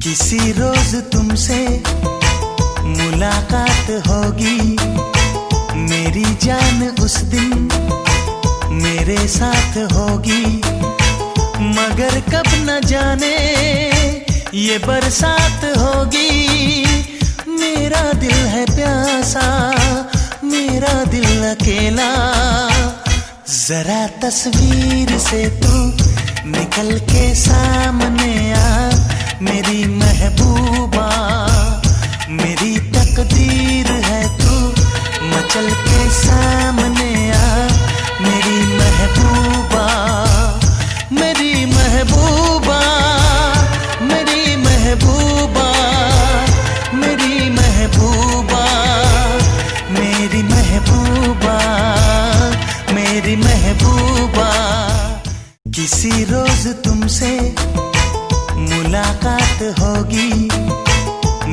किसी रोज तुमसे मुलाकात होगी, मेरी जान उस दिन मेरे साथ होगी। मगर कब न जाने ये बरसात होगी। मेरा दिल है प्यासा, मेरा दिल अकेला। जरा तस्वीर से तू निकल के सामने आ, मेरी महबूबा। मेरी तकदीर है तू मचल के सामने आ, मेरी महबूबा। मेरी महबूबा, मेरी महबूबा, मेरी महबूबा, मेरी महबूबा, मेरी महबूबा। किसी रोज तुमसे मुलाकात होगी,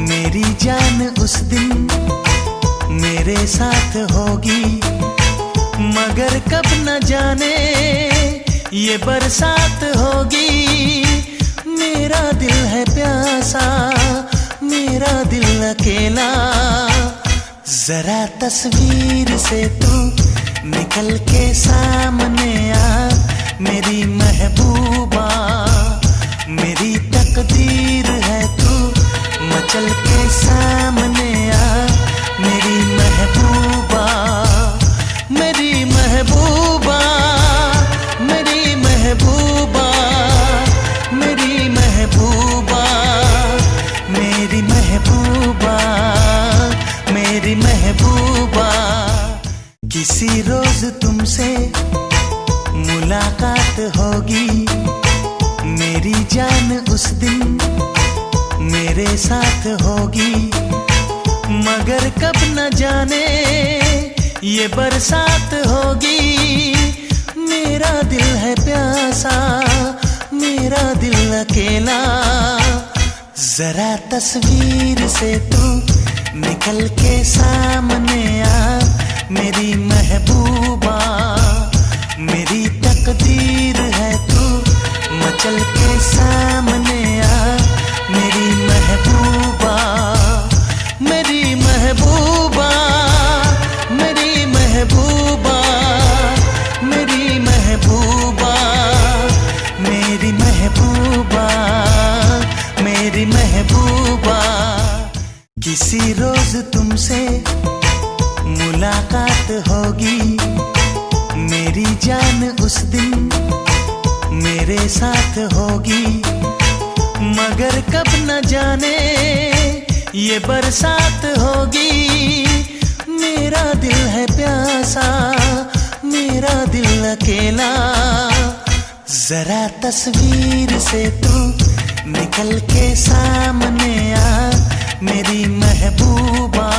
मेरी जान उस दिन मेरे साथ होगी। मगर कब न जाने ये बरसात होगी। मेरा दिल है प्यासा, मेरा दिल अकेला। जरा तस्वीर से तू निकल के सामने आ, मेरी महबूबा। मेरी तकदीर है तू मचल के सामने आ, मेरी महबूबा। मेरी महबूबा, मेरी महबूबा, मेरी महबूबा, मेरी महबूबा, मेरी महबूबा। किसी रोज तुमसे मुलाकात होगी, मेरी जान उस दिन मेरे साथ होगी। मगर कब न जाने ये बरसात होगी। मेरा दिल है प्यासा, मेरा दिल अकेला। जरा तस्वीर से तू निकल के सामने आ, मेरी महबूबा। मेरी तकदीर है तू मचल के सामने आ, मेरी महबूबा। मेरी महबूबा, मेरी महबूबा, मेरी महबूबा, मेरी महबूबा, मेरी महबूबा। किसी रोज तुमसे मुलाकात होगी, मेरी जान उस दिन मेरे साथ होगी। मगर कब न जाने ये बरसात होगी। मेरा दिल है प्यासा, मेरा दिल अकेला। जरा तस्वीर से तू निकल के सामने आ, मेरी महबूबा।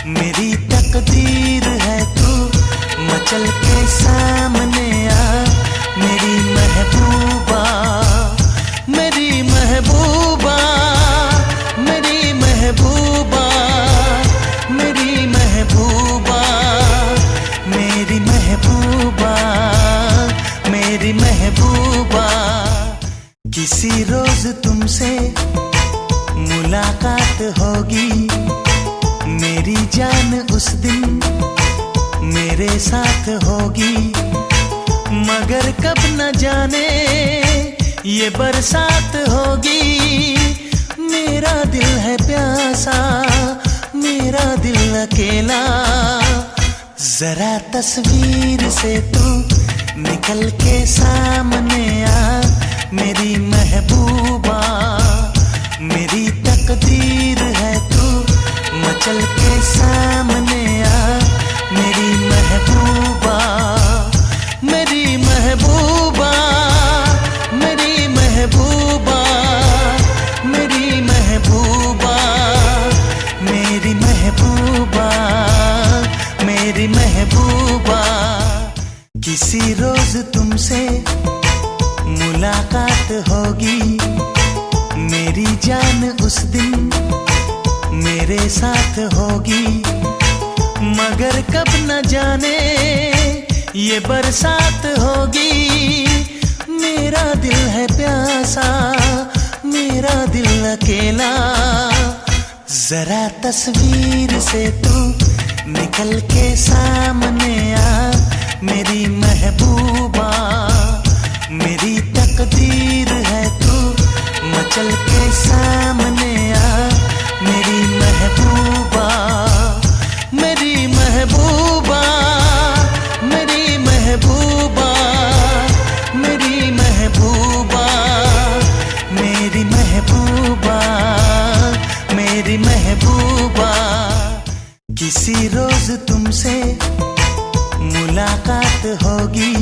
मेरी तकदीर है तू मचल के सामने आ, मेरी महबूबा। मेरी महबूबा, मेरी महबूबा, मेरी महबूबा, मेरी महबूबा, मेरी महबूबा। किसी रोज तुमसे मुलाकात होगी, मेरी जान उस दिन मेरे साथ होगी। मगर कब न जाने ये बरसात होगी। मेरा दिल है प्यासा, मेरा दिल अकेला। जरा तस्वीर से तू निकल के सामने आ, मेरी महबूबा। मेरी तकदीर है तू मचल के सामने आ, मेरी महबूबा। मेरी महबूबा, मेरी महबूबा, मेरी महबूबा, मेरी महबूबा, मेरी महबूबा। किसी रोज तुमसे मुलाकात होगी, मेरी जान उस दिन मेरे साथ होगी। मगर कब न जाने ये बरसात होगी। मेरा दिल है प्यासा, मेरा मेरा दिल अकेला। जरा तस्वीर से तू निकल के सामने आ मेरी महबूबा। मेरी तकदीर है तू मचल के सामने आ मेरी महबूबा। मेरी महबूबा, मेरी महबूबा, मेरी महबूबा, मेरी महबूबा, मेरी महबूबा। किसी रोज तुमसे मुलाकात होगी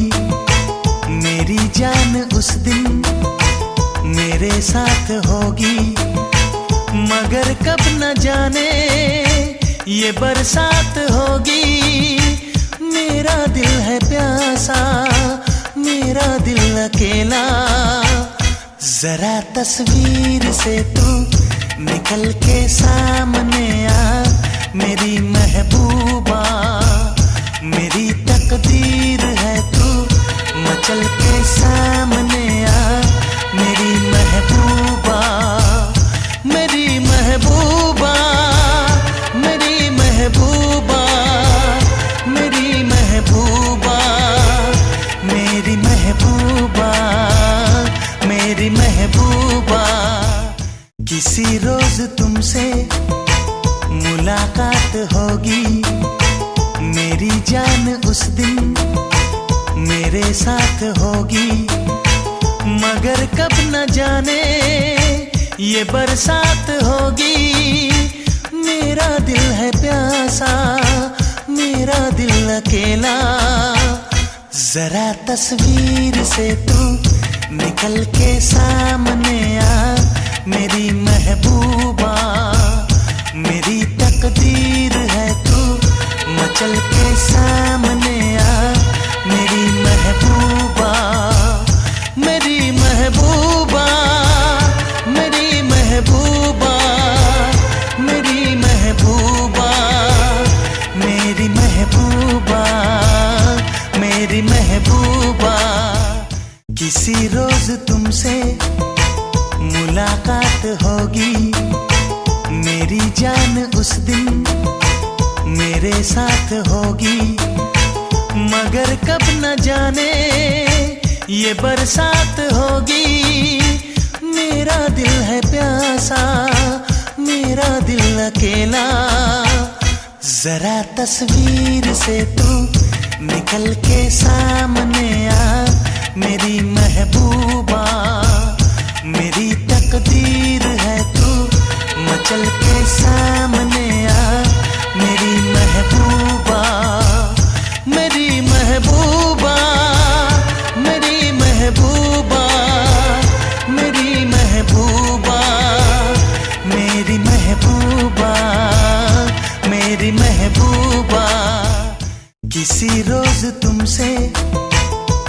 मेरी जान, उस दिन मेरे साथ होगी। मगर कब न जाने ये बरसात होगी। मेरा दिल है प्यासा, मेरा दिल अकेला। जरा तस्वीर से तू निकल के सामने आ मेरी महबूबा। मेरी तकदीर है तू मचल के सामने आ मेरी महबूबा। मेरी महबूबा, मेरी महबूबा, मेरी महबूबा, मेरी महबूबा, मेरी महबूबा। किसी रोज तुमसे मुलाकात होगी मेरी जान, उस दिन मेरे साथ होगी। मगर कब न जाने ये बरसात होगी। मेरा दिल है प्यासा, मेरा दिल अकेला। जरा तस्वीर से तू निकल के सामने आ मेरी महबूबा। मेरी तकदीर है तू मचल के सामने आ मेरी महबूबा। मेरी महबूबा, मेरी महबूबा, मेरी महबूबा, मेरी महबूबा, मेरी महबूबा। किसी रोज तुमसे मुलाकात होगी मेरी जान, उस दिन मेरे साथ होगी। मगर कब न जाने ये बरसात होगी। मेरा दिल है प्यासा, मेरा दिल अकेला। जरा तस्वीर से तू निकल के सामने आ मेरी महबूबा। मेरी तकदीर है तू मचल के सामने आ मेरी महबूबा। मेरी महबूबा, मेरी महबूबा, मेरी महबूबा, मेरी महबूबा, मेरी महबूबा। किसी रोज तुमसे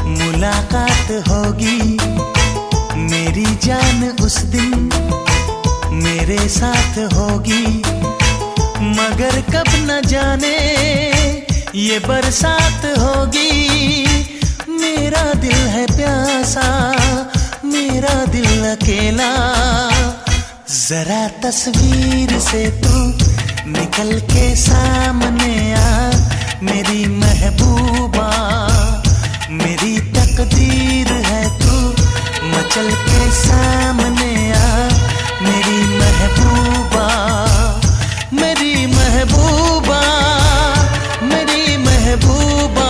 मुलाकात होगी मेरी जान, उस दिन मेरे साथ होगी। मगर कब न जाने ये बरसात होगी। मेरा दिल है प्यासा, मेरा दिल अकेला। जरा तस्वीर से तू निकल के सामने आ मेरी महबूबा। मेरी तकदीर है तू मचल के सामने आ मेरी महबूबा। मेरी महबूबा, मेरी महबूबा,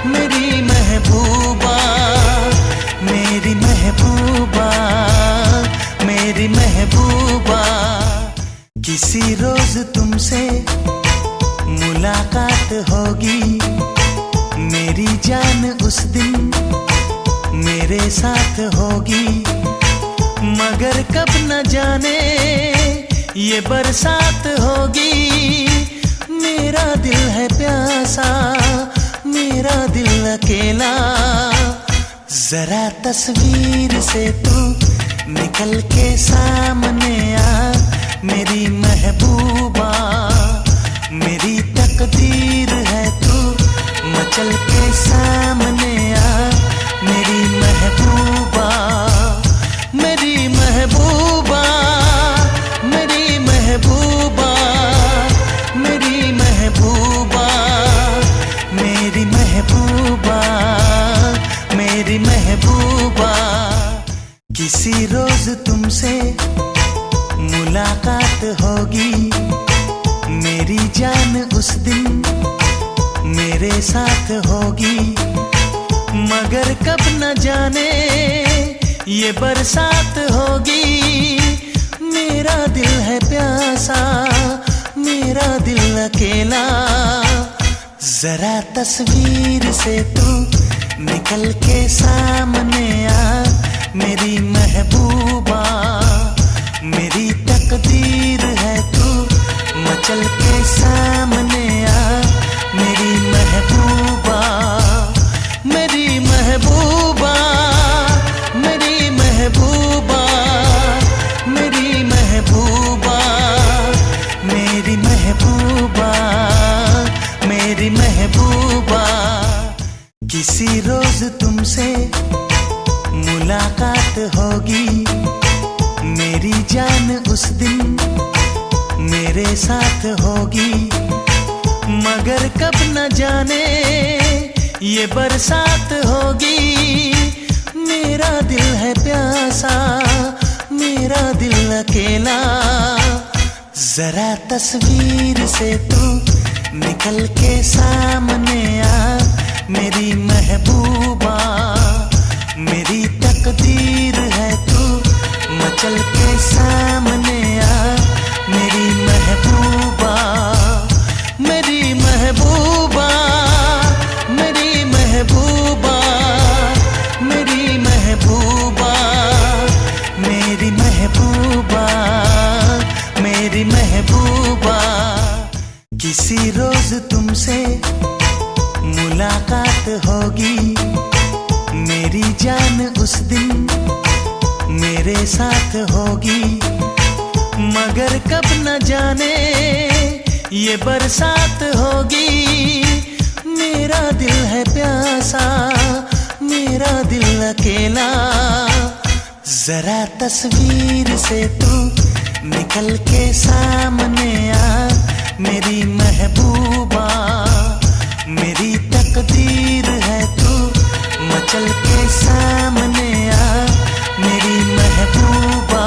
मेरी महबूबा, मेरी महबूबा, मेरी महबूबा। किसी रोज तुमसे मुलाकात होगी मेरी जान, उस दिन मेरे साथ होगी। मगर कब न जाने ये बरसात होगी। मेरा दिल है प्यासा, मेरा दिल अकेला। जरा तस्वीर से तू निकल के सामने आ मेरी महबूबा। मेरी तकदीर है तू मचल के सामने आ मेरी महबूबा। मेरी महबूबा, रोज तुमसे मुलाकात होगी, मेरी जान उस दिन मेरे साथ होगी। मगर कब न जाने ये बरसात होगी। मेरा दिल है प्यासा, मेरा दिल अकेला। जरा तस्वीर से तू निकल के सामने आ, मेरी महबूबा। मेरी तकदीर है तू मचल के सामने आ, मेरी महबूबा। मेरी महबूबा, मेरी महबूबा, मेरी महबूबा, मेरी महबूबा, मेरी महबूबा। किसी रोज तुमसे मुलाकात होगी, मेरी जान उस दिन मेरे साथ होगी। मगर कब न जाने ये बरसात होगी। मेरा दिल है प्यासा, मेरा दिल अकेला। जरा तस्वीर से तू निकल के सामने आ, मेरी महबूबा। मेरी तकदीर है तू मचल के सामने आ, मेरी महबूबा। मेरी महबूबा, मेरी महबूबा, मेरी महबूबा, मेरी महबूबा, मेरी महबूबा। किसी रोज तुमसे मुलाकात होगी, मेरी जान उस दिन मेरे साथ होगी। मगर कब न जाने ये बरसात होगी। मेरा दिल है प्यासा, मेरा दिल अकेला। जरा तस्वीर से तू निकल के सामने आ, मेरी महबूबा। मेरी तकदीर है तू मचल के सामने आ, मेरी महबूबा।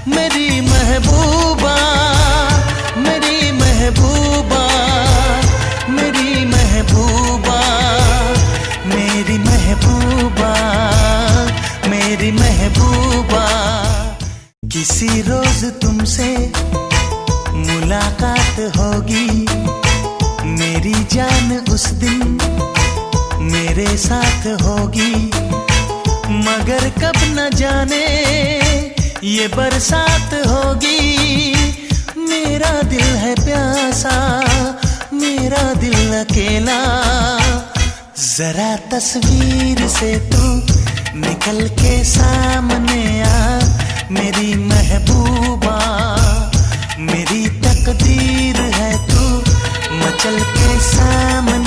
मेरी महबूबा, मेरी महबूबा, मेरी महबूबा, मेरी महबूबा, मेरी महबूबा। किसी रोज तुमसे मुलाकात होगी, मेरी जान उस दिन मेरे साथ होगी। मगर कब न जाने ये बरसात होगी। मेरा दिल है प्यासा, मेरा दिल अकेला। जरा तस्वीर से तू निकल के सामने आ, मेरी महबूबा। मेरी तकदीर है तू मचल के सामने